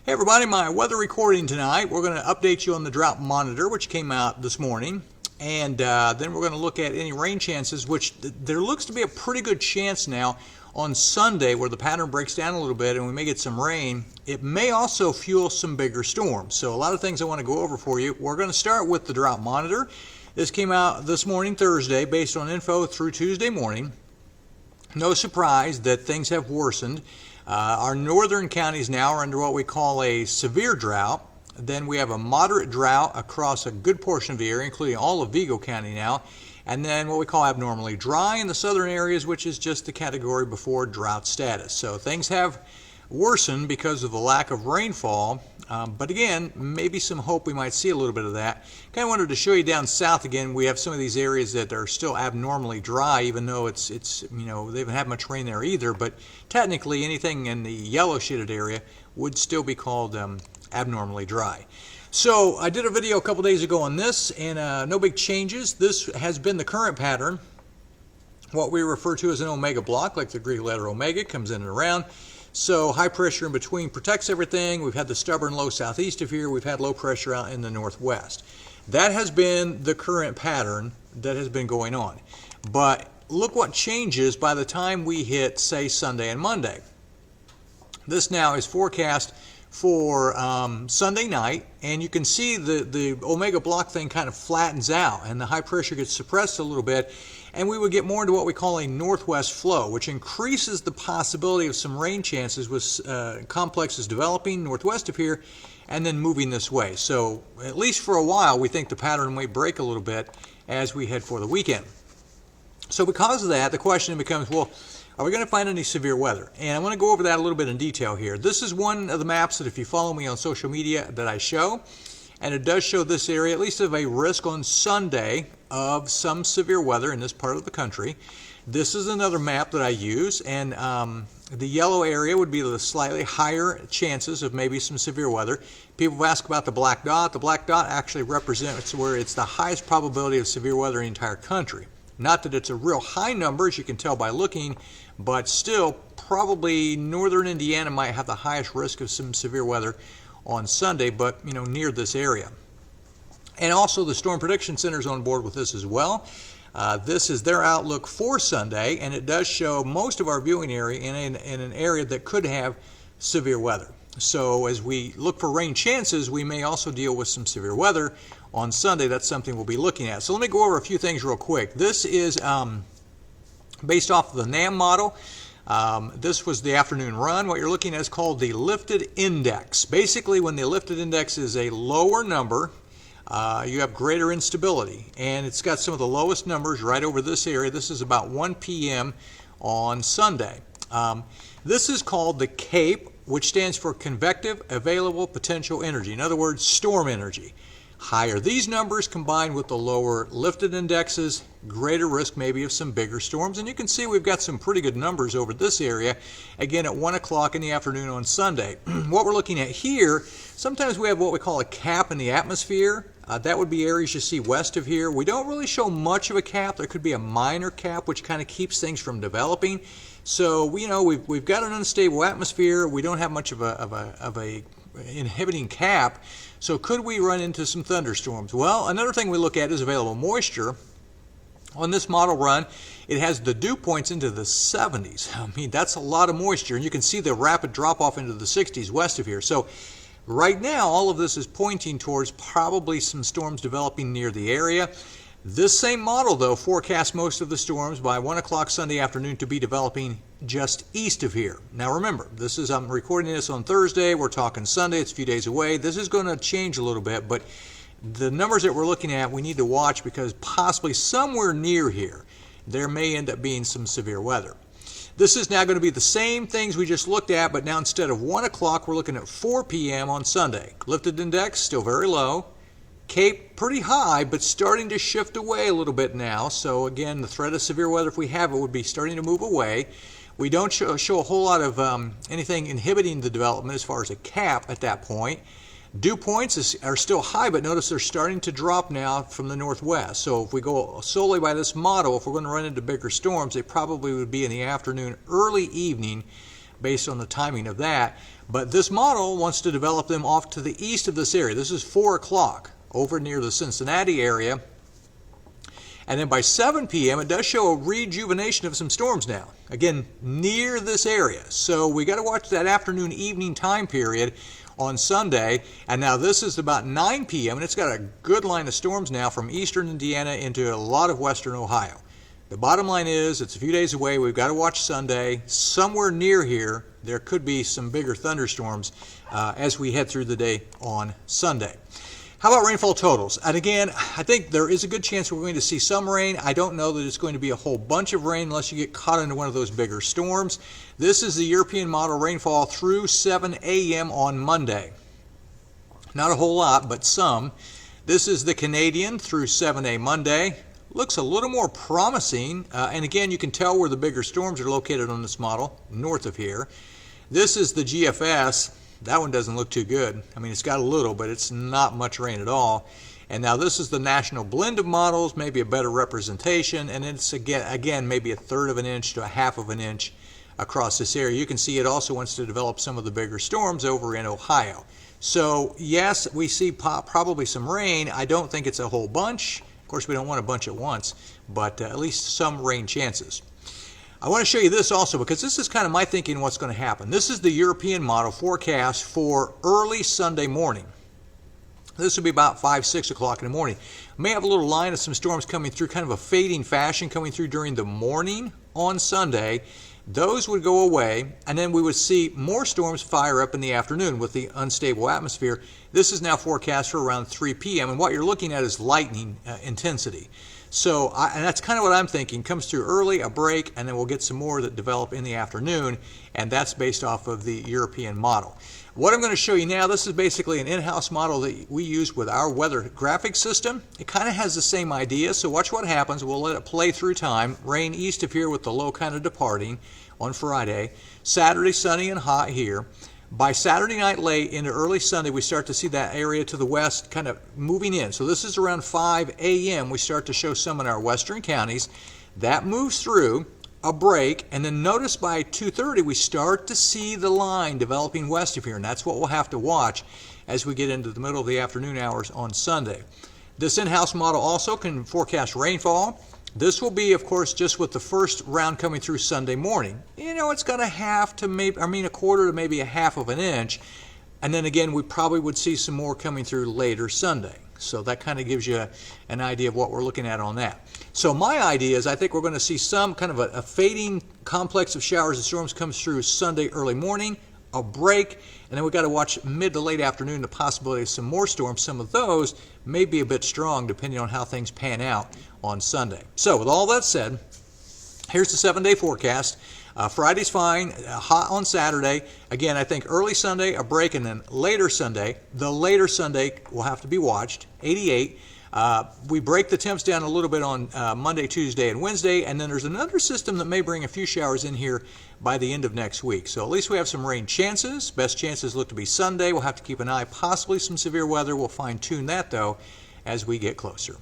Hey everybody, my weather recording tonight. We're going to update you on the Drought Monitor, which came out this morning. And then we're going to look at any rain chances, which there looks to be a pretty good chance now on Sunday where the pattern breaks down a little bit and we may get some rain. It may also fuel some bigger storms. So a lot of things I want to go over for you. We're going to start with the Drought Monitor. This came out this morning, Thursday, based on info through Tuesday morning. No surprise that things have worsened. Our northern counties now are under what we call a severe drought. Then we have a moderate drought across a good portion of the area, including all of Vigo County now. And then what we call abnormally dry in the southern areas, which is just the category before drought status. So things have worsened because of the lack of rainfall. But again, maybe some hope we might see a little bit of that. Kind of wanted to show you down south again. We have some of these areas that are still abnormally dry, even though it's they haven't had much rain there either. But technically, anything in the yellow shaded area would still be called abnormally dry. So I did a video a couple days ago on this, and no big changes. This has been the current pattern. What we refer to as an omega block, like the Greek letter omega, comes in and around. So high pressure in between protects everything. We've had the stubborn low southeast of here. We've had low pressure out in the northwest. That has been the current pattern that has been going on. But look what changes by the time we hit, say, Sunday and Monday. This now is forecast for Sunday night, and you can see the omega block thing kind of flattens out and the high pressure gets suppressed a little bit, and we would get more into what we call a northwest flow, which increases the possibility of some rain chances with complexes developing northwest of here and then moving this way. So at least for a while we think the pattern may break a little bit as we head for the weekend. So because of that, the question becomes, well, are we going to find any severe weather? And I want to go over that a little bit in detail here. This is one of the maps that if you follow me on social media that I show, and it does show this area, at least of a risk on Sunday of some severe weather in this part of the country. This is another map that I use, and the yellow area would be the slightly higher chances of maybe some severe weather. People ask about the black dot. The black dot actually represents where it's the highest probability of severe weather in the entire country. Not that it's a real high number, as you can tell by looking, but still probably northern Indiana might have the highest risk of some severe weather on Sunday, but near this area. And also the Storm Prediction Center is on board with this as well. This is their outlook for Sunday, and it does show most of our viewing area in an area that could have severe weather. So as we look for rain chances, we may also deal with some severe weather on Sunday. That's something we'll be looking at. So let me go over a few things real quick. This is based off of the NAM model. This was the afternoon run. What you're looking at is called the lifted index. Basically, when the lifted index is a lower number, you have greater instability. And it's got some of the lowest numbers right over this area. This is about 1 p.m. on Sunday. This is called the CAPE, which stands for Convective Available Potential Energy. In other words, storm energy. Higher these numbers combined with the lower lifted indexes, greater risk maybe of some bigger storms. And you can see we've got some pretty good numbers over this area, again at 1 o'clock in the afternoon on Sunday. What we're looking at here, sometimes we have what we call a cap in the atmosphere. That would be areas you see west of here. We don't really show much of a cap. There could be a minor cap, which kind of keeps things from developing. So we've got an unstable atmosphere. We don't have much of a inhibiting cap. So could we run into some thunderstorms? Well, another thing we look at is available moisture. On this model run, it has the dew points into the 70s. I mean, that's a lot of moisture, and you can see the rapid drop off into the 60s west of here. So right now, all of this is pointing towards probably some storms developing near the area. This same model, though, forecasts most of the storms by 1 o'clock Sunday afternoon to be developing just east of here. Now remember, I'm recording this on Thursday. We're talking Sunday. It's a few days away. This is going to change a little bit, but the numbers that we're looking at, we need to watch because possibly somewhere near here, there may end up being some severe weather. This is now going to be the same things we just looked at, but now instead of 1 o'clock, we're looking at 4 p.m. on Sunday. Lifted index, still very low. Cape pretty high, but starting to shift away a little bit now. So again, the threat of severe weather, if we have it, would be starting to move away. We don't show a whole lot of anything inhibiting the development as far as a cap at that point. Dew points are still high, but notice they're starting to drop now from the northwest. So if we go solely by this model, if we're going to run into bigger storms, they probably would be in the afternoon, early evening based on the timing of that. But this model wants to develop them off to the east of this area. This is 4 o'clock over near the Cincinnati area. And then by 7 p.m. it does show a rejuvenation of some storms now. Again, near this area. So we got to watch that afternoon, evening time period on Sunday. And now this is about 9 p.m. and it's got a good line of storms now from eastern Indiana into a lot of western Ohio. The bottom line is it's a few days away. We've got to watch Sunday. Somewhere near here, there could be some bigger thunderstorms as we head through the day on Sunday. How about rainfall totals? And again, I think there is a good chance we're going to see some rain. I don't know that it's going to be a whole bunch of rain unless you get caught into one of those bigger storms. This is the European model rainfall through 7 a.m. on Monday. Not a whole lot, but some. This is the Canadian through 7 a.m. Monday. Looks a little more promising. And again, you can tell where the bigger storms are located on this model, north of here. This is the GFS. That one doesn't look too good. I mean, it's got a little, but it's not much rain at all. And now this is the national blend of models, maybe a better representation, and it's again maybe a third of an inch to a half of an inch across this area. You can see it also wants to develop some of the bigger storms over in Ohio. So yes, we see probably some rain. I don't think it's a whole bunch. Of course, we don't want a bunch at once, but at least some rain chances. I want to show you this also because this is kind of my thinking what's going to happen. This is the European model forecast for early Sunday morning. This will be about 5, 6 o'clock in the morning. May have a little line of some storms coming through, kind of a fading fashion coming through during the morning on Sunday. Those would go away, and then we would see more storms fire up in the afternoon with the unstable atmosphere. This is now forecast for around 3 p.m., and what you're looking at is lightning intensity. So, and that's kind of what I'm thinking. Comes through early, a break, and then we'll get some more that develop in the afternoon, and that's based off of the European model. What I'm going to show you now, this is basically an in-house model that we use with our weather graphic system. It kind of has the same idea, so watch what happens. We'll let it play through time. Rain east of here with the low kind of departing on Friday. Saturday, sunny and hot here. By Saturday night late into early Sunday, we start to see that area to the west kind of moving in. So this is around 5 a.m. We start to show some in our western counties. That moves through a break, and then notice by 2:30 we start to see the line developing west of here, and that's what we'll have to watch as we get into the middle of the afternoon hours on Sunday. This in-house model also can forecast rainfall. This will be, of course, just with the first round coming through Sunday morning. You know, it's got a quarter to maybe a half of an inch. And then again, we probably would see some more coming through later Sunday. So that kind of gives you an idea of what we're looking at on that. So my idea is I think we're going to see some kind of a fading complex of showers and storms comes through Sunday early morning, a break, and then we've got to watch mid to late afternoon the possibility of some more storms. Some of those may be a bit strong depending on how things pan out on Sunday. So with all that said, here's the 7-day forecast. Friday's fine, hot on Saturday. Again, I think early Sunday, a break, and then later Sunday. The later Sunday will have to be watched, 88. We break the temps down a little bit on Monday, Tuesday, and Wednesday, and then there's another system that may bring a few showers in here by the end of next week. So at least we have some rain chances. Best chances look to be Sunday. We'll have to keep an eye, possibly some severe weather. We'll fine-tune that, though, as we get closer.